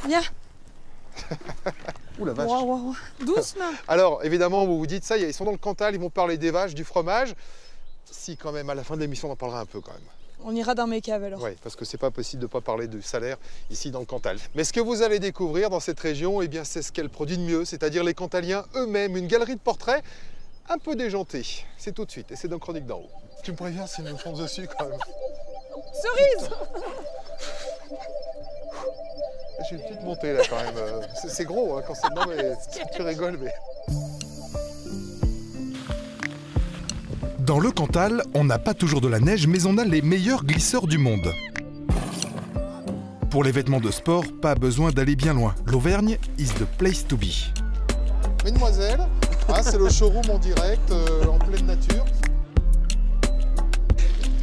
Viens. Ouh la vache. Wow. Doucement. Alors, évidemment, vous vous dites, ça y est, ils sont dans le Cantal, ils vont parler des vaches, du fromage. Si, quand même, à la fin de l'émission, on en parlera un peu, quand même. On ira dans mes caves, alors. Oui, parce que c'est pas possible de ne pas parler du salaire ici dans le Cantal. Mais ce que vous allez découvrir dans cette région, eh bien, c'est ce qu'elle produit de mieux, c'est-à-dire les Cantaliens eux-mêmes, une galerie de portraits un peu déjantée. C'est tout de suite, et c'est dans Chronique d'en haut. Tu me préviens s'ils me font dessus, quand même. Cerise. J'ai une petite montée, là, quand même. C'est gros, hein, quand c'est... Non, mais tu rigoles, mais... Dans le Cantal, on n'a pas toujours de la neige, mais on a les meilleurs glisseurs du monde. Pour les vêtements de sport, pas besoin d'aller bien loin. L'Auvergne is the place to be. Mesdemoiselles, hein, c'est le showroom en direct, en pleine nature.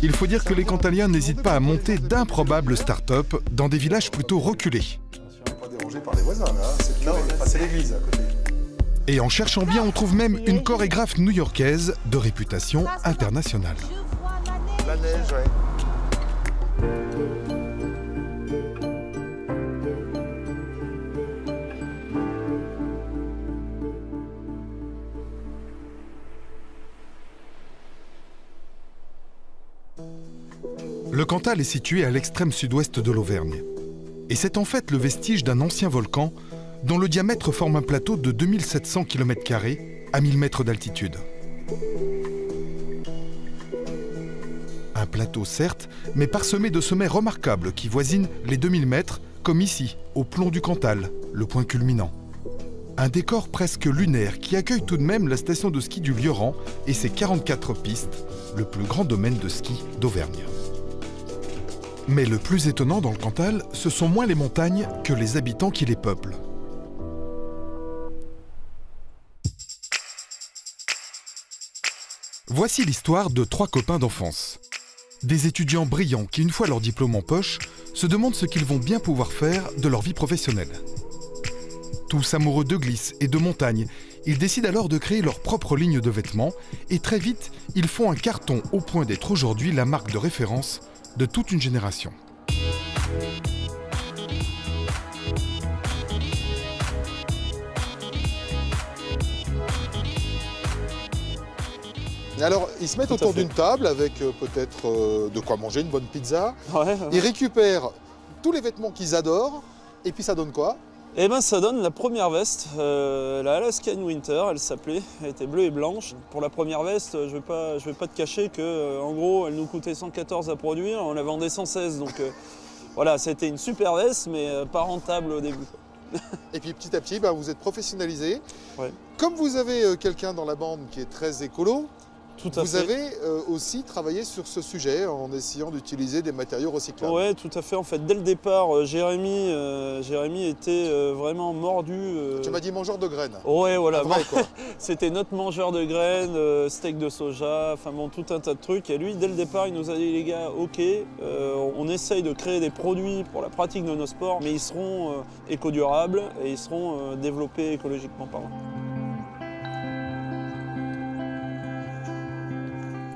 Il faut dire que les Cantaliens n'hésitent pas à monter d'improbables start-up dans des villages plutôt reculés. On n'est pas dérangé par les voisins, là. C'est l'église, à côté. Et en cherchant bien, on trouve même une chorégraphe new-yorkaise de réputation internationale. La neige, ouais. Le Cantal est situé à l'extrême sud-ouest de l'Auvergne. Et c'est en fait le vestige d'un ancien volcan dont le diamètre forme un plateau de 2700 km² à 1000 mètres d'altitude. Un plateau certes, mais parsemé de sommets remarquables qui voisinent les 2000 mètres, comme ici, au plomb du Cantal, le point culminant. Un décor presque lunaire qui accueille tout de même la station de ski du Lioran et ses 44 pistes, le plus grand domaine de ski d'Auvergne. Mais le plus étonnant dans le Cantal, ce sont moins les montagnes que les habitants qui les peuplent. Voici l'histoire de 3 copains d'enfance. Des étudiants brillants qui, une fois leur diplôme en poche, se demandent ce qu'ils vont bien pouvoir faire de leur vie professionnelle. Tous amoureux de glisse et de montagne, ils décident alors de créer leur propre ligne de vêtements et très vite, ils font un carton au point d'être aujourd'hui la marque de référence de toute une génération. Alors, ils se mettent autour d'une table avec peut-être de quoi manger, une bonne pizza. Ouais. Ils récupèrent tous les vêtements qu'ils adorent. Et puis ça donne quoi? Eh ben ça donne la première veste, la Alaskan Winter, elle s'appelait, elle était bleue et blanche. Pour la première veste, je vais pas te cacher que en gros elle nous coûtait 114 à produire, on la vendait 116, donc voilà, c'était une super veste mais pas rentable au début. Et puis petit à petit, ben, vous êtes professionnalisé. Ouais. Comme vous avez quelqu'un dans la bande qui est très écolo, vous avez aussi travaillé sur ce sujet en essayant d'utiliser des matériaux recyclables. Oui, tout à fait. En fait, dès le départ, Jérémy était vraiment mordu. Tu m'as dit mangeur de graines. Ouais, voilà. Ah, vrai, quoi. C'était notre mangeur de graines, steak de soja, enfin bon, tout un tas de trucs. Et lui, dès le départ, il nous a dit, les gars, ok, on essaye de créer des produits pour la pratique de nos sports, mais ils seront éco-durables et ils seront développés écologiquement parlant.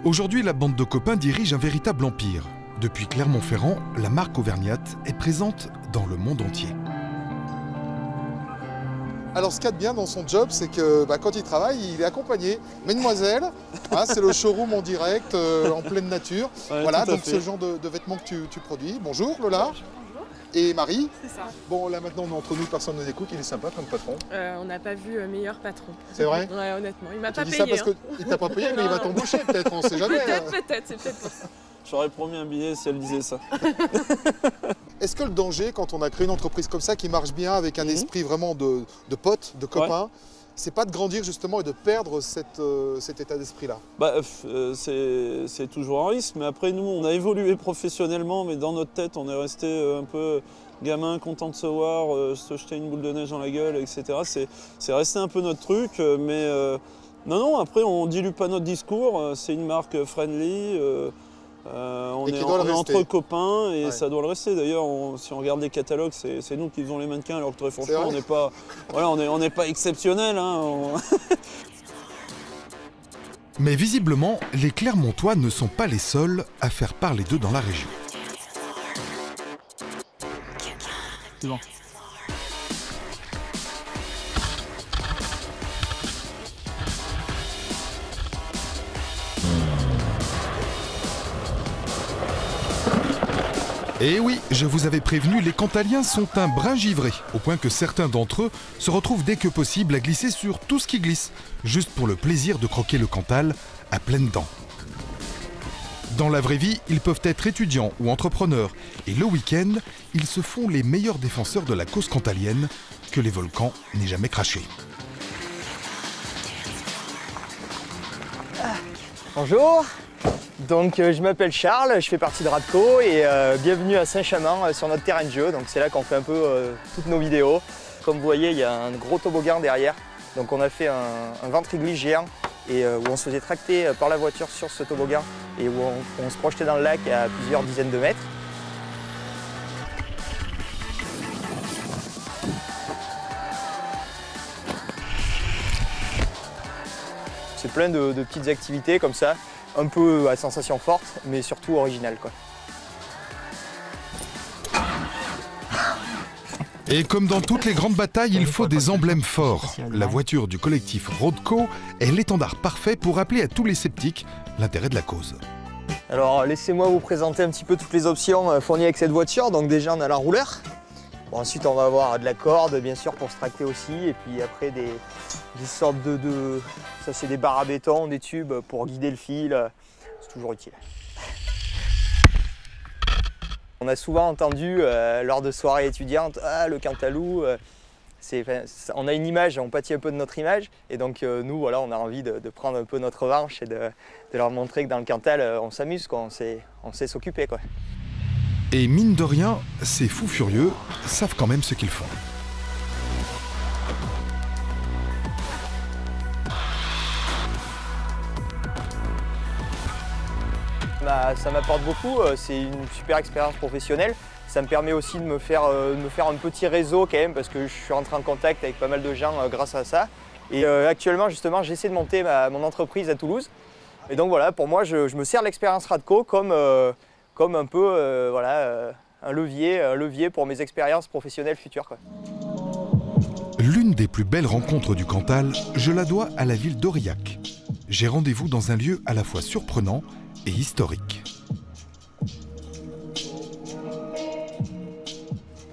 Aujourd'hui, la bande de copains dirige un véritable empire. Depuis Clermont-Ferrand, la marque auvergnate est présente dans le monde entier. Alors ce qu'il y a de bien dans son job, c'est que quand il travaille, il est accompagné. Mesdemoiselles, hein, c'est le showroom en direct, en pleine nature. Ouais, voilà, donc c'est le genre de vêtements que tu produis. Bonjour Lola. Bonjour. Et Marie. C'est ça. Bon, là maintenant, on est entre nous, personne ne nous écoute, il est sympa comme patron. On n'a pas vu meilleur patron. C'est vrai? Ouais, honnêtement. Il m'a pas Tu payé. dis ça parce qu'il t'a pas payé, mais il va t'embaucher peut-être, on sait jamais. Peut-être, c'est peut-être pour ça. J'aurais promis un billet si elle disait ça. Est-ce que le danger, quand on a créé une entreprise comme ça, qui marche bien, avec un esprit vraiment de potes, de copains, c'est pas de grandir justement et de perdre cet état d'esprit-là? C'est toujours un risque, mais après nous, on a évolué professionnellement, mais dans notre tête, on est resté un peu gamin, content de se voir, se jeter une boule de neige dans la gueule, etc. C'est resté un peu notre truc, mais non, après, on dilue pas notre discours, c'est une marque friendly, on est entre copains et ça doit le rester. D'ailleurs, si on regarde les catalogues, c'est nous qui faisons les mannequins, alors que très franchement, on n'est pas, voilà, on n'est pas exceptionnel. Hein, Mais visiblement, les Clermontois ne sont pas les seuls à faire parler d'eux dans la région. C'est bon. Et oui, je vous avais prévenu, les Cantaliens sont un brin givré, au point que certains d'entre eux se retrouvent dès que possible à glisser sur tout ce qui glisse, juste pour le plaisir de croquer le Cantal à pleines dents. Dans la vraie vie, ils peuvent être étudiants ou entrepreneurs, et le week-end, ils se font les meilleurs défenseurs de la cause cantalienne, que les volcans n'aient jamais craché. Bonjour, donc je m'appelle Charles, je fais partie de Radco et bienvenue à Saint-Chamand sur notre terrain de jeu. Donc c'est là qu'on fait un peu toutes nos vidéos. Comme vous voyez, il y a un gros toboggan derrière. Donc on a fait un ventre-glisse géant et où on se faisait tracter par la voiture sur ce toboggan et où on se projetait dans le lac à plusieurs dizaines de mètres. C'est plein de petites activités comme ça, un peu à sensation forte, mais surtout originales, quoi. Et comme dans toutes les grandes batailles, il faut des emblèmes forts. La voiture du collectif Rodco est l'étendard parfait pour rappeler à tous les sceptiques l'intérêt de la cause. Alors laissez-moi vous présenter un petit peu toutes les options fournies avec cette voiture. Donc déjà on a la rouleur. Bon, ensuite on va avoir de la corde bien sûr pour se tracter aussi. Et puis après des sortes de... Ça c'est des barres à béton, des tubes pour guider le fil. C'est toujours utile. On a souvent entendu lors de soirées étudiantes, ah le Cantalou, on a une image, on pâtit un peu de notre image. Et donc nous, voilà, on a envie de prendre un peu notre revanche et de leur montrer que dans le Cantal, on s'amuse, on sait s'occuper, quoi. Et mine de rien, ces fous furieux savent quand même ce qu'ils font. Ça m'apporte beaucoup, c'est une super expérience professionnelle. Ça me permet aussi de me faire un petit réseau quand même parce que je suis rentré en contact avec pas mal de gens grâce à ça. Et actuellement justement j'essaie de monter mon entreprise à Toulouse. Et donc voilà, pour moi je me sers l'expérience Radco comme un peu voilà, un levier pour mes expériences professionnelles futures, quoi. L'une des plus belles rencontres du Cantal, je la dois à la ville d'Aurillac. J'ai rendez-vous dans un lieu à la fois surprenant et historique.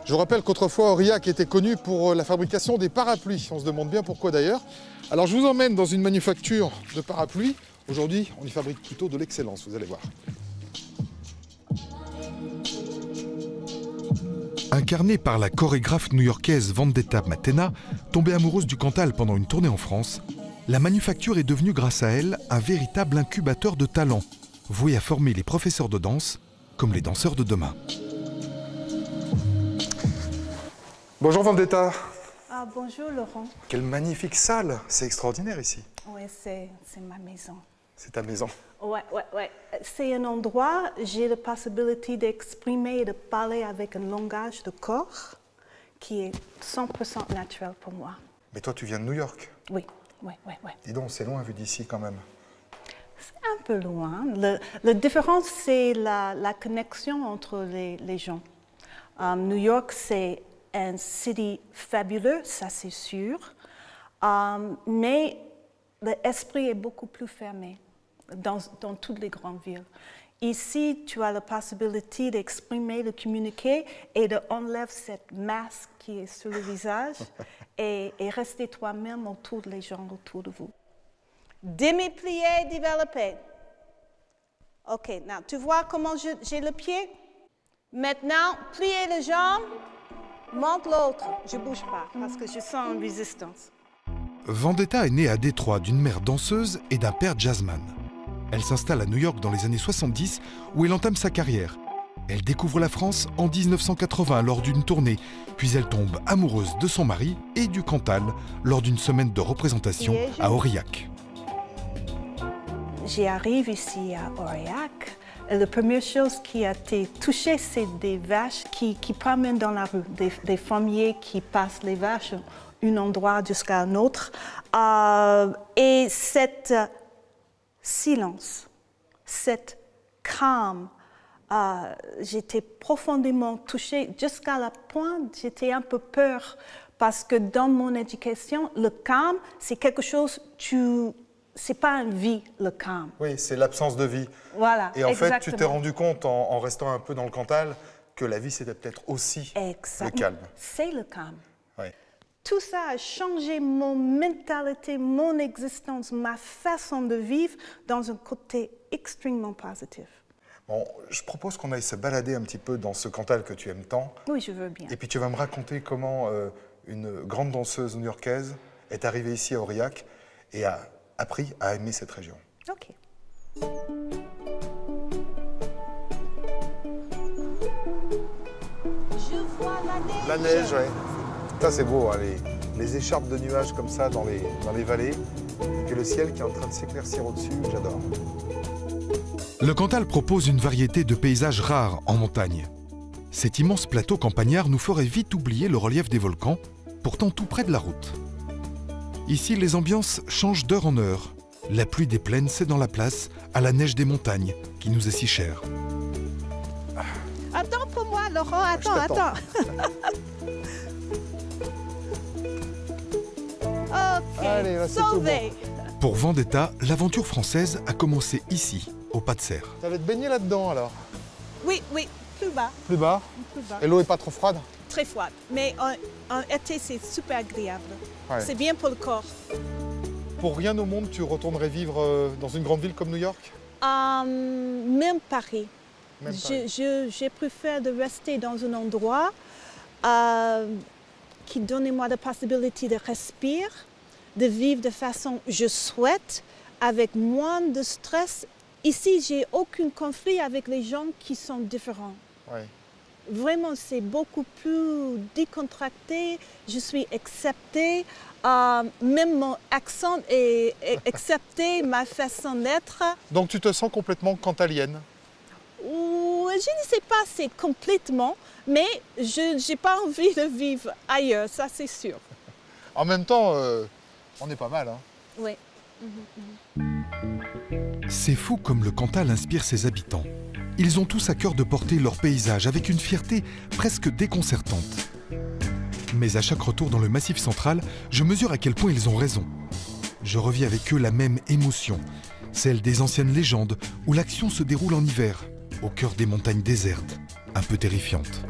Je vous rappelle qu'autrefois Aurillac était connu pour la fabrication des parapluies. On se demande bien pourquoi d'ailleurs. Alors je vous emmène dans une manufacture de parapluies. Aujourd'hui, on y fabrique plutôt de l'excellence, vous allez voir. Incarnée par la chorégraphe new-yorkaise Vendetta Matena, tombée amoureuse du Cantal pendant une tournée en France, la manufacture est devenue grâce à elle un véritable incubateur de talents, voué à former les professeurs de danse comme les danseurs de demain. Bonjour Vendetta. Ah, bonjour Laurent. Quelle magnifique salle, c'est extraordinaire ici. Oui, c'est ma maison. C'est ta maison. Ouais. C'est un endroit, j'ai la possibilité d'exprimer et de parler avec un langage de corps qui est 100% naturel pour moi. Mais toi, tu viens de New York. Oui. Dis donc, c'est loin vu d'ici quand même. C'est un peu loin. La différence, c'est la connexion entre les gens. New York, c'est une cité fabuleuse, ça c'est sûr, mais l'esprit est beaucoup plus fermé dans toutes les grandes villes. Ici, tu as la possibilité d'exprimer, de communiquer et d'enlever cette masque qui est sur le visage et rester toi-même autour des gens autour de vous. Demi-plié, développé. OK, now, tu vois comment j'ai le pied? Maintenant, pliez les jambes, monte l'autre. Je ne bouge pas parce que je sens une résistance. Vendetta est née à Détroit d'une mère danseuse et d'un père jazzman. Elle s'installe à New York dans les années 70 où elle entame sa carrière. Elle découvre la France en 1980 lors d'une tournée, puis elle tombe amoureuse de son mari et du Cantal lors d'une semaine de représentation à Aurillac. J'arrive ici à Aurillac. Et la première chose qui a été touchée, c'est des vaches qui promènent dans la rue, des fermiers qui passent les vaches d'un endroit jusqu'à un autre. Et cet silence, cette calme, j'étais profondément touchée jusqu'à la pointe, j'étais un peu peur parce que dans mon éducation, le calme, c'est quelque chose, c'est pas une vie, le calme. Oui, c'est l'absence de vie. Voilà, Et en exactement. fait, tu t'es rendu compte en restant un peu dans le Cantal que la vie, c'était peut-être aussi Exactement. le calme. C'est le calme. Ouais. Tout ça a changé mon mentalité, mon existence, ma façon de vivre dans un côté extrêmement positif. Bon, je propose qu'on aille se balader un petit peu dans ce Cantal que tu aimes tant. Oui, je veux bien. Et puis tu vas me raconter comment une grande danseuse new-yorkaise est arrivée ici à Aurillac et a appris à aimer cette région. OK. Je vois la neige. La neige, ouais. Ça, c'est beau, hein, les écharpes de nuages comme ça dans les vallées. Et puis le ciel qui est en train de s'éclaircir au-dessus, j'adore. Le Cantal propose une variété de paysages rares en montagne. Cet immense plateau campagnard nous ferait vite oublier le relief des volcans, pourtant tout près de la route. Ici, les ambiances changent d'heure en heure. La pluie des plaines cède dans la place à la neige des montagnes, qui nous est si chère. Attends pour moi, Laurent, attends. OK, Allez, là, c'est sauvé. Pour Vendetta, l'aventure française a commencé ici, au Pas de Serre. Tu allais te baigner là-dedans alors? Oui, plus bas, Plus bas? plus bas. Et l'eau est pas trop froide? Très froide, mais en été, c'est super agréable. Ouais. C'est bien pour le corps. Pour rien au monde, tu retournerais vivre dans une grande ville comme New York? Même Paris. Même Paris. Je préfère de rester dans un endroit qui donne moi la possibilité de respirer, de vivre de façon que je souhaite, avec moins de stress. Ici, j'ai aucun conflit avec les gens qui sont différents. Ouais. Vraiment, c'est beaucoup plus décontracté, je suis acceptée, même mon accent est accepté, ma façon d'être. Donc tu te sens complètement cantalienne? Ou, je ne sais pas si c'est complètement, mais je n'ai pas envie de vivre ailleurs, ça c'est sûr. En même temps, on est pas mal, hein? Oui. C'est fou comme le Cantal inspire ses habitants. Ils ont tous à cœur de porter leur paysage avec une fierté presque déconcertante. Mais à chaque retour dans le Massif central, je mesure à quel point ils ont raison. Je revis avec eux la même émotion, celle des anciennes légendes où l'action se déroule en hiver, au cœur des montagnes désertes, un peu terrifiantes.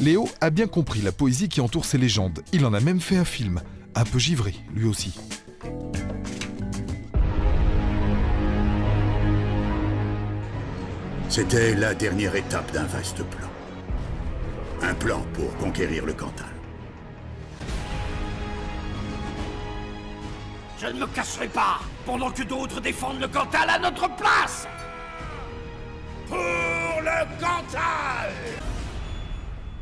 Léo a bien compris la poésie qui entoure ces légendes. Il en a même fait un film, un peu givré, lui aussi. C'était la dernière étape d'un vaste plan. Un plan pour conquérir le Cantal. Je ne me cacherai pas pendant que d'autres défendent le Cantal à notre place. Pour le Cantal!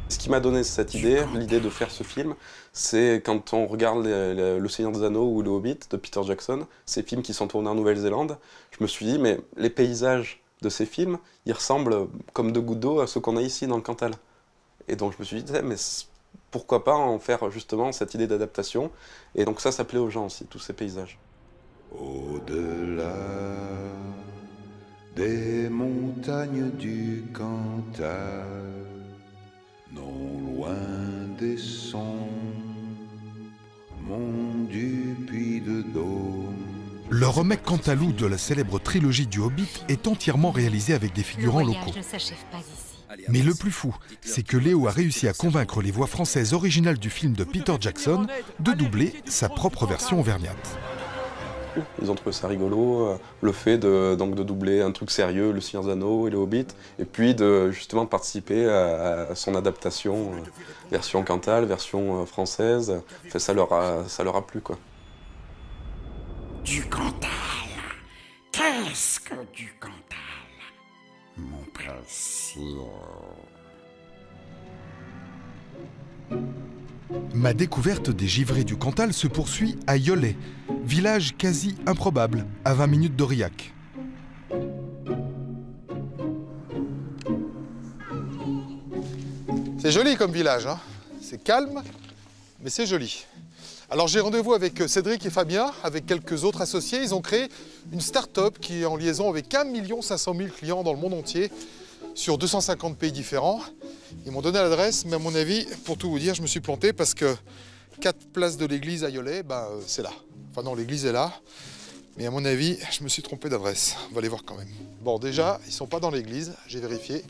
Ce qui m'a donné cette idée, l'idée de faire ce film, c'est quand on regarde Le Seigneur des Anneaux ou Le Hobbit de Peter Jackson, ces films qui sont tournés en Nouvelle-Zélande, je me suis dit, mais les paysages de ces films, ils ressemblent comme deux gouttes d'eau à ceux qu'on a ici dans le Cantal. Et donc je me suis dit, mais pourquoi pas en faire justement cette idée d'adaptation? Et donc ça plaît aux gens aussi, tous ces paysages. Au-delà des montagnes du Cantal, non loin des sombres monts du Puy-de-Dôme. Le remake cantalou de la célèbre trilogie du Hobbit est entièrement réalisé avec des figurants locaux. Ne s'achève pas ici. Mais le plus fou, c'est que Léo a réussi à convaincre les voix françaises originales du film de Peter Jackson de doubler sa propre version auvergnate. Ils ont trouvé ça rigolo, le fait de doubler un truc sérieux, Le Seigneur des Anneaux et Le Hobbit, et puis de justement participer à son adaptation, version Cantal, version française. Enfin, ça leur a plu, quoi. Du Cantal. Qu'est-ce que du Cantal? Mon précieux. Ma découverte des givrés du Cantal se poursuit à Yolet, village quasi improbable, à 20 minutes d'Aurillac. C'est joli comme village, hein? C'est calme, mais c'est joli. Alors j'ai rendez-vous avec Cédric et Fabien, avec quelques autres associés. Ils ont créé une start-up qui est en liaison avec 1 500 000 clients dans le monde entier, sur 250 pays différents. Ils m'ont donné l'adresse, mais à mon avis, pour tout vous dire, je me suis planté parce que 4 places de l'église à Yolet, c'est là. Enfin non, l'église est là, mais à mon avis, je me suis trompé d'adresse. On va aller voir quand même. Bon, déjà, ils ne sont pas dans l'église, j'ai vérifié.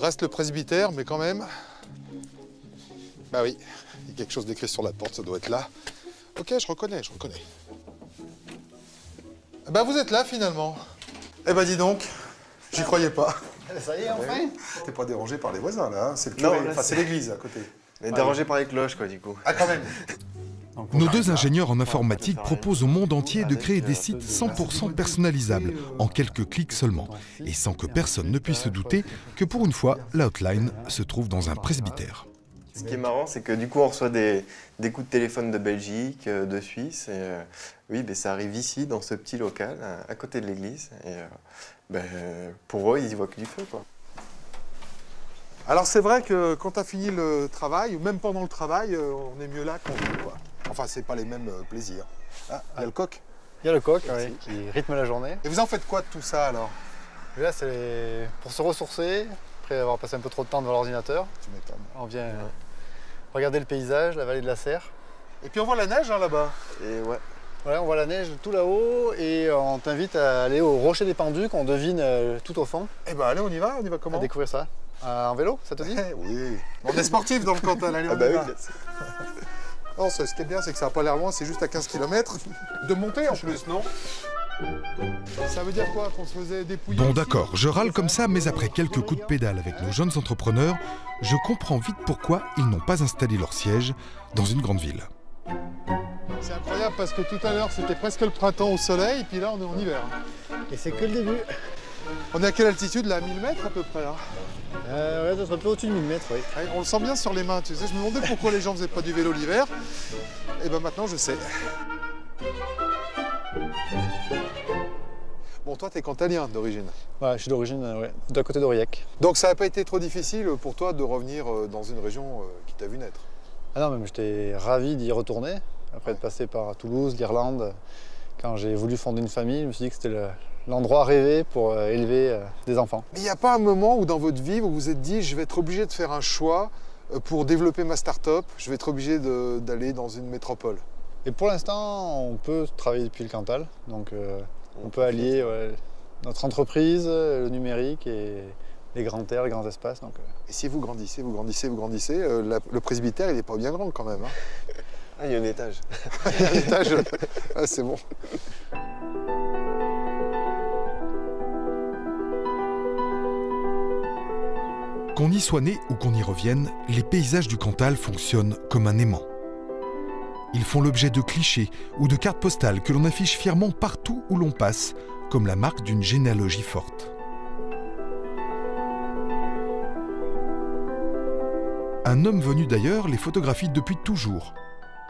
Reste le presbytère, mais quand même... Bah oui, il y a quelque chose d'écrit sur la porte, ça doit être là. Ok, je reconnais. Bah vous êtes là finalement. Eh bah dis donc, j'y croyais pas. Ça y est, enfin. T'es pas dérangé par les voisins là, hein. C'est le curé, enfin c'est l'église à côté. Mais dérangé par les cloches quoi du coup. Ah quand même. Nos deux ingénieurs en informatique proposent au monde entier de créer des sites 100% personnalisables, en quelques clics seulement, et sans que personne ne puisse se douter que pour une fois, l'outline se trouve dans un presbytère. Ce qui est marrant, c'est que du coup, on reçoit des coups de téléphone de Belgique, de Suisse. Et oui, ben, ça arrive ici, dans ce petit local, à côté de l'église. Et ben, pour eux, ils y voient que du feu, quoi. Alors c'est vrai que quand tu as fini le travail, ou même pendant le travail, on est mieux là qu'on veut, quoi. Enfin, c'est pas les mêmes plaisirs. Ah, il y a le coq. Il y a le coq, oui, qui rythme la journée. Et vous en faites quoi de tout ça, alors? Et là, c'est pour se ressourcer, après avoir passé un peu trop de temps devant l'ordinateur. Tu m'étonnes. On vient regarder le paysage, la vallée de la Serre. Et puis on voit la neige, hein, là-bas. Et ouais. Voilà, on voit la neige tout là-haut et on t'invite à aller au Rocher des Pendus qu'on devine tout au fond. Eh ben allez, on y va comment? À découvrir ça. En vélo, ça te dit? Oui. On est sportif dans le Cantal, allez, on y va. Non, ce qui est bien, c'est que ça n'a pas l'air loin, c'est juste à 15 km. De monter en plus, non? Ça veut dire quoi, qu'on se faisait dépouiller? Bon d'accord, je râle comme ça, mais après quelques coups de pédale avec nos jeunes entrepreneurs, je comprends vite pourquoi ils n'ont pas installé leur siège dans une grande ville. C'est incroyable parce que tout à l'heure, c'était presque le printemps au soleil, et puis là, on est en hiver. Et c'est que le début. On est à quelle altitude, là? 1000 mètres à peu près, là? Ouais, ça serait plutôt au-dessus de 1000 mètres, oui. Ouais, on le sent bien sur les mains, tu sais. Je me demandais pourquoi les gens faisaient pas du vélo l'hiver. Et ben maintenant, je sais. Bon, toi, t'es cantalien d'origine. Ouais, je suis d'origine, d'à côté d'Aurillac. Donc ça n'a pas été trop difficile pour toi de revenir dans une région qui t'a vu naître? Ah non, même j'étais ravi d'y retourner, après être passé par Toulouse, l'Irlande. Quand j'ai voulu fonder une famille, je me suis dit que c'était l'endroit rêvé pour élever des enfants. Mais il n'y a pas un moment où dans votre vie, vous vous êtes dit « je vais être obligé de faire un choix pour développer ma start-up, je vais être obligé d'aller dans une métropole ». Et pour l'instant, on peut travailler depuis le Cantal, donc on peut allier notre entreprise, le numérique et les grands airs, les grands espaces. Donc, Et si vous grandissez, le presbytère, il n'est pas bien grand quand même. Hein. Ah, il y a un étage. Il y a un étage, ah, c'est bon. Qu'on y soit né ou qu'on y revienne, les paysages du Cantal fonctionnent comme un aimant. Ils font l'objet de clichés ou de cartes postales que l'on affiche fièrement partout où l'on passe, comme la marque d'une généalogie forte. Un homme venu d'ailleurs les photographie depuis toujours.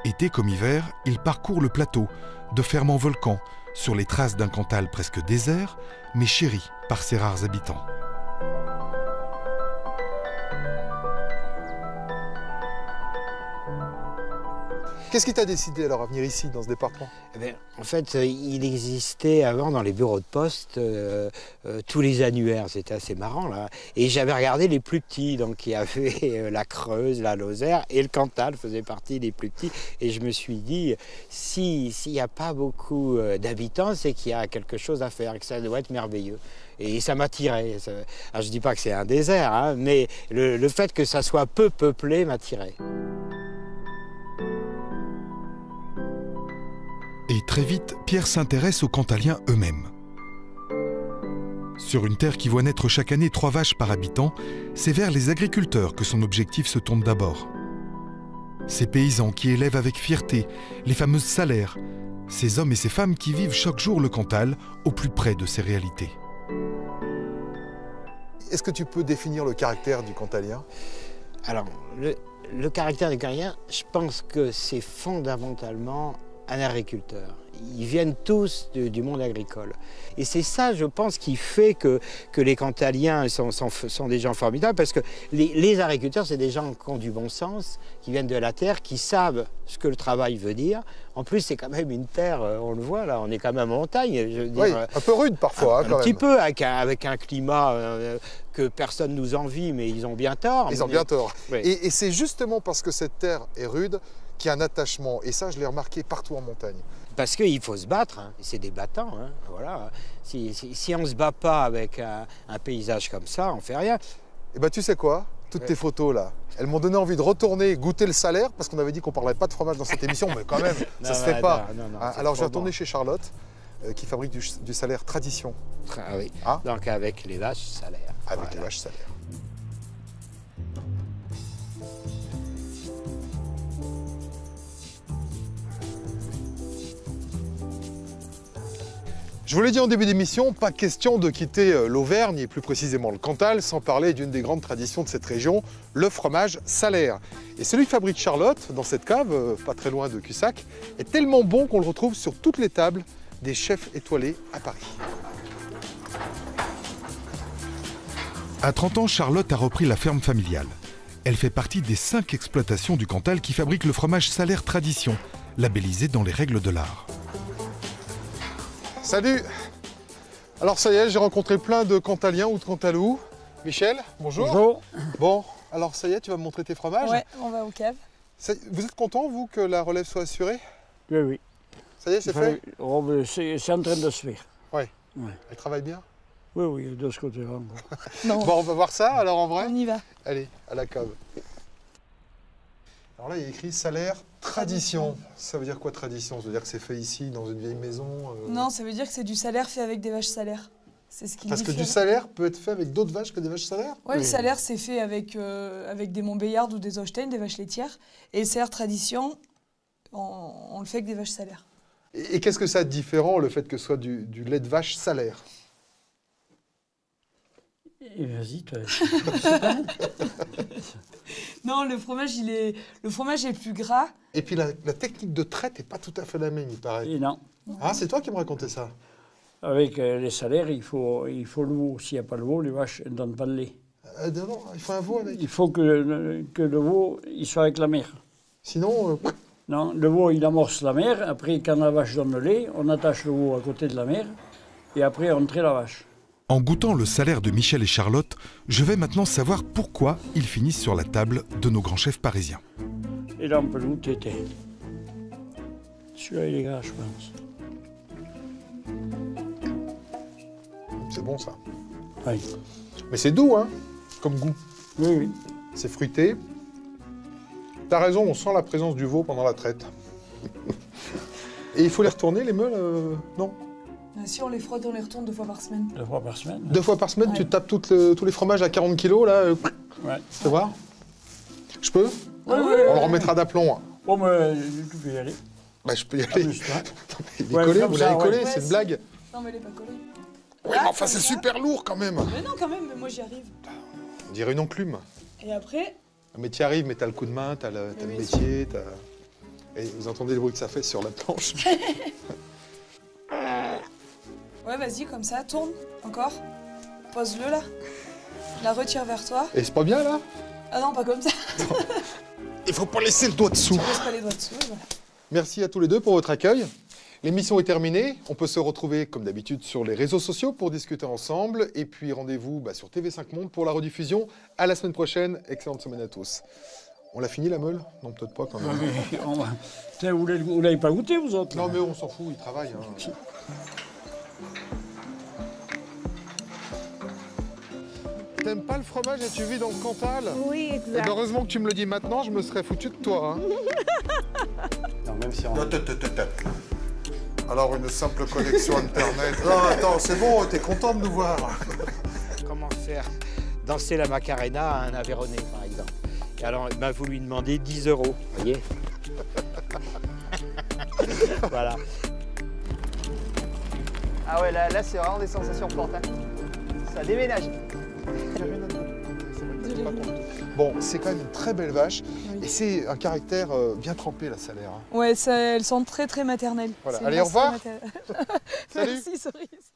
Été comme hiver, il parcourt le plateau, de ferme en volcan, sur les traces d'un Cantal presque désert, mais chéri par ses rares habitants. Qu'est-ce qui t'a décidé alors à venir ici, dans ce département? Eh bien, en fait, il existait avant dans les bureaux de poste tous les annuaires, c'était assez marrant là. Et j'avais regardé les plus petits, donc il y avait la Creuse, la Lozère et le Cantal faisait partie des plus petits. Et je me suis dit, s'il n'y a pas beaucoup d'habitants, c'est qu'il y a quelque chose à faire et que ça doit être merveilleux. Et ça m'attirait. Alors, je ne dis pas que c'est un désert, hein, mais le fait que ça soit peu peuplé m'attirait. Et très vite, Pierre s'intéresse aux Cantaliens eux-mêmes. Sur une terre qui voit naître chaque année 3 vaches par habitant, c'est vers les agriculteurs que son objectif se tourne d'abord. Ces paysans qui élèvent avec fierté les fameuses salaires, ces hommes et ces femmes qui vivent chaque jour le Cantal au plus près de ses réalités. Est-ce que tu peux définir le caractère du Cantalien? Alors, le caractère du Cantalien, je pense que c'est fondamentalement un agriculteur. Ils viennent tous du monde agricole. Et c'est ça, je pense, qui fait que les Cantaliens sont des gens formidables, parce que les agriculteurs, c'est des gens qui ont du bon sens, qui viennent de la terre, qui savent ce que le travail veut dire. En plus, c'est quand même une terre, on le voit là, on est quand même en montagne. Je veux dire, oui, un peu rude parfois. Un petit peu, avec un climat que personne nous envie, mais ils ont bien tort. Ils ont bien tort. Oui. Et c'est justement parce que cette terre est rude qu'il y a un attachement. Et ça, je l'ai remarqué partout en montagne. Parce qu'il faut se battre, hein. C'est des battants. Hein. Voilà. Si on ne se bat pas avec un paysage comme ça, on ne fait rien. Et bah tu sais quoi? Toutes tes photos là, elles m'ont donné envie de retourner goûter le salaire parce qu'on avait dit qu'on parlerait pas de fromage dans cette émission, mais quand même, ça se fait pas. Non, Alors je vais retourner chez Charlotte qui fabrique du salaire tradition. Ah oui, Ah. donc avec les vaches salaires. Avec les vaches salaires. Je vous l'ai dit en début d'émission, pas question de quitter l'Auvergne et plus précisément le Cantal sans parler d'une des grandes traditions de cette région, le fromage salaire. Et celui que fabrique Charlotte dans cette cave, pas très loin de Cussac, est tellement bon qu'on le retrouve sur toutes les tables des chefs étoilés à Paris. À 30 ans, Charlotte a repris la ferme familiale. Elle fait partie des 5 exploitations du Cantal qui fabriquent le fromage salaire tradition, labellisé dans les règles de l'art. Salut! Alors ça y est, j'ai rencontré plein de Cantaliens ou de Cantalous. Michel, bonjour. Bonjour. Bon, alors ça y est, tu vas me montrer tes fromages? Ouais, on va au cave. Vous êtes content, vous, que la relève soit assurée? Oui, oui. Ça y est, c'est fait? C'est en train de se faire. Ouais. Ouais. Elle travaille bien? Oui, oui, de ce côté-là. Non. Bon, on va voir ça, alors en vrai? On y va. Allez, à la cave. Alors là, il y a écrit salaire tradition. Ça veut dire quoi tradition? Ça veut dire que c'est fait ici, dans une vieille maison? Non, ça veut dire que c'est du salaire fait avec des vaches salaires. C'est ce qui Parce que diffère. du salaire peut être fait avec d'autres vaches que des vaches salaires? Ouais, le salaire, c'est fait avec des Montbéliardes ou des Holstein, des vaches laitières. Et le salaire tradition, on le fait avec des vaches salaires. Et qu'est-ce que ça a de différent, le fait que ce soit du lait de vache salaire? Vas-y, toi. Non, le fromage est plus gras. Et puis la technique de traite n'est pas tout à fait la même, il paraît. Et non. Ah, c'est toi qui me racontais ça? Avec les salaires, il faut le veau. S'il n'y a pas le veau, les vaches ne donnent pas de lait. Non, il faut un veau avec. Il faut que le veau il soit avec la mère. Sinon... Non, le veau, il amorce la mère. Après, quand la vache donne le lait, on attache le veau à côté de la mère. Et après, on traite la vache. En goûtant le salaire de Michel et Charlotte, je vais maintenant savoir pourquoi ils finissent sur la table de nos grands chefs parisiens. Et là, on peut le goûter. Celui-là, il est gras, je pense. C'est bon, ça. Oui. Mais c'est doux, hein, comme goût. Oui, oui. C'est fruité. T'as raison, on sent la présence du veau pendant la traite. Et il faut les retourner, les meules non? Si on les frotte, on les retourne 2 fois par semaine. 2 fois par semaine. 2 fois par semaine, Ouais. tu tapes tous les fromages à 40 kilos, là. Ouais. Fais voir. Je peux? Oui, On oui. le remettra d'aplomb. Hein. Bon, mais tu peux y aller. Bah, je peux y aller. Amuse-toi. Il est collé, vous l'avez collé, c'est une blague. Non, mais elle est pas collée. Oui, mais enfin, c'est super lourd quand même. Mais non, quand même, mais moi j'y arrive. On dirait une enclume. Et après, Mais tu y arrives, mais t'as le coup de main, t'as le métier, t'as... Et vous entendez le bruit que ça fait sur la planche. ouais, vas-y, comme ça, tourne, encore. Pose-le là. La retire vers toi. Et c'est pas bien là? Ah non, pas comme ça. Il faut pas laisser le doigt dessous. Tu poses pas les doigts dessous, et voilà. Merci à tous les deux pour votre accueil. L'émission est terminée. On peut se retrouver, comme d'habitude, sur les réseaux sociaux pour discuter ensemble. Et puis, rendez-vous sur TV5 Monde pour la rediffusion. À la semaine prochaine. Excellente semaine à tous. On l'a fini, la meule? Non, peut-être pas, quand même. Vous l'avez pas goûté, vous autres? Non, mais on s'en fout, il travaille. Hein. T'aimes pas le fromage et tu vis dans le Cantal? Oui, Eh exact. ben, heureusement que tu me le dis maintenant, je me serais foutu de toi. Hein. Non, même si on... Alors, une simple connexion Internet. Non, attends, c'est bon, t'es content de nous voir. Comment faire danser la Macarena à un Aveyronais, par exemple. Et alors, vous lui demandez 10 €, vous voyez. Voilà. Ah ouais, là c'est vraiment des sensations fortes. Hein. Ça déménage. Bon, c'est quand même une très belle vache. Oui. Et c'est un caractère bien trempé, la salaire. Hein. Ouais, elles sont très très maternelles. Voilà. Allez, au revoir. Merci, Cerise.